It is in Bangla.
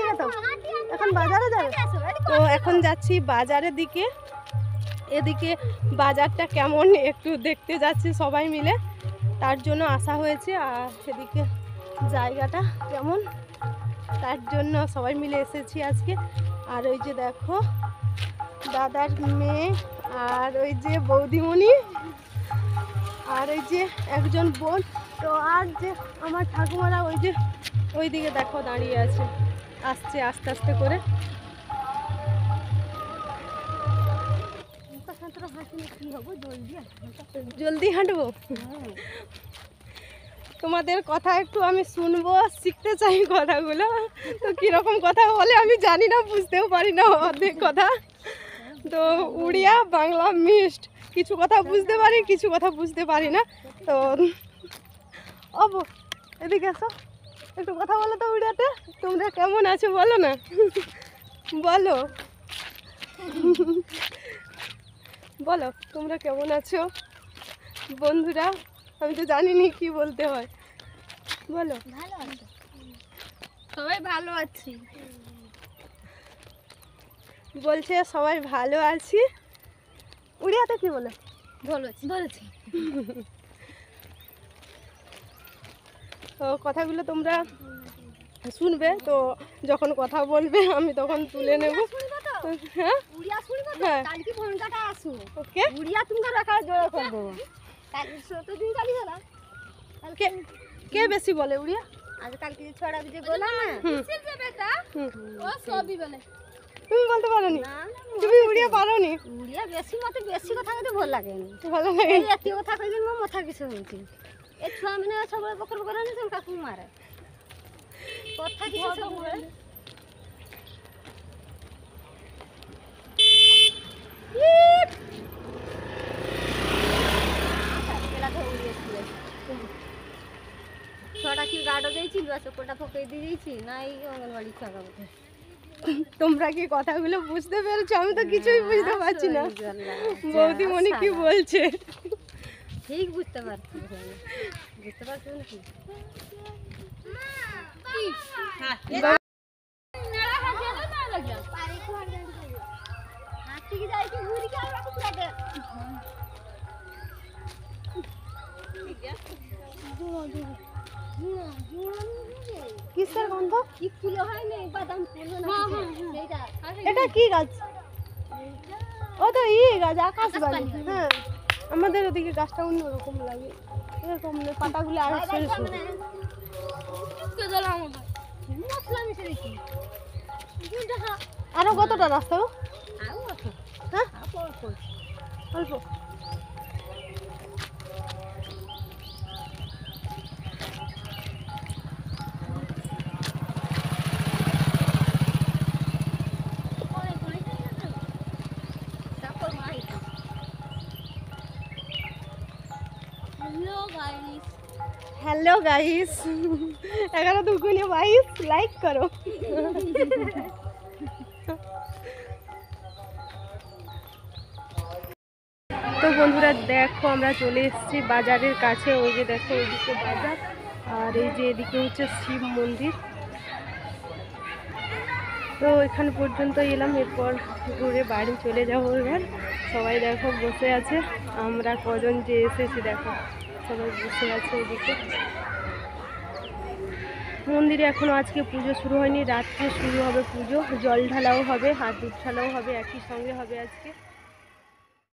দিকে তো এখন বাজারে যাবে তো এখন যাচ্ছি বাজারের দিকে। এদিকে বাজারটা কেমন একটু দেখতে যাচ্ছি সবাই মিলে, তার জন্য আসা হয়েছে। আর সেদিকে জায়গাটা কেমন তার জন্য সবাই মিলে এসেছি আজকে। আর ওই যে দেখো দাদার মেয়ে, আর ওই যে বৌদিমণি, আর ওই যে একজন বোন। তো আর যে আমার ঠাকুমারা ওই যে ওই দিকে দেখো দাঁড়িয়ে আছে, আসছে আস্তে আস্তে করে। জলদি হাঁটবো, তোমাদের কথা একটু আমি শুনবো, শিখতে চাই কথাগুলো। তো কীরকম কথা বলে আমি জানি না, বুঝতেও পারি না অর্ধেক কথা। তো উড়িয়া বাংলা মিক্সড, কিছু কথা বুঝতে পারি কিছু কথা বুঝতে পারি না। তো এদিকে আসো, একটু কথা বলো তো উড়িয়াতে। তোমরা কেমন আছো বলো না, বলো বলো তোমরা কেমন আছো বন্ধুরা। আমি তো জানি না কি বলতে হয়, বলো। ভালো আছো? সবাই ভালো আছি বলছে সবাই ভালো আছি। উড়িয়াতে কি বলে? বলেছি। তো কথাগুলো তোমরা শুনবে, তো যখন কথা বলবে আমি তখন তুলে নেব। হ্যাঁ উড়িয়া শুনবো তো, হ্যাঁ। কালকে ফোনটা আসো। ওকে, উড়িয়া তুমি রাখা জোড়া করব। কালকে 17 দিন কালি হলা। কে কে বেশি বলে উড়িয়া? আজ কালকে যে ছড়া দিতে বললাম না, কিসের যাবে তা? ও সবই বলে। তুমি বলতে পারোনি? না তুমি উড়িয়া পারোনি? উড়িয়া মতে বেশি কথা কইতে ভাল লাগেনি। ভালো লাগে। এই এত কথা কইলে মো মাথা কিছু হচ্ছে। এই ছুয়া মানে সবাই বকর বকর না তুমি কাকু মারে। কথা কিছু সব বলে। ছটা কি গাড়ো দিয়েছিল, কোটা ফোকে দিয়ে দিয়েছি না, এই অঙ্গনবাড়ি ছাগা বটে। তোমরা কি কথাগুলো বুঝতে পেরেছো? আমি তো কিছুই বুঝতে পারছি না বৌদিমণি কি বলছে। ঠিক বুঝতে পারছি, বুঝতে পারছো নাকি? কিসের গন্ধ? কি ফুল হয় না, বাদাম ফুল না, সেইটা। এটা কি গাছ? ও তো গাছ, আকাশবাণী। হ্যাঁ, আমাদের ওদিকে গাছটা অন্যরকম লাগে, এরকম না, পাতাগুলো আর আরো কতটা রাস্তা? হ্যাঁ অল্প। हेलो गाइस 11 দুগুণে 22 লাইক করো। তো বন্ধুরা দেখো আমরা চলে এসেছি বাজারের কাছে। ওই যে দেখো ওইদিকে বাজার, আর এই যে এদিকে হচ্ছে শিব মন্দির। তো এখানে পর্যন্ত এলাম, এরপর ঘুরে বাড়ি চলে যাবো। এবার সবাই দেখো বসে আছে, আমরা কজন যে এসেছি দেখো সবাই বসে আছে এদিকে। মন্দিরে এখনও আজকে পুজো শুরু হয়নি, রাত্রে শুরু হবে পুজো, জল ঢালাও হবে, হাত দুধ ঢালাও হবে, একই সঙ্গে হবে আজকে।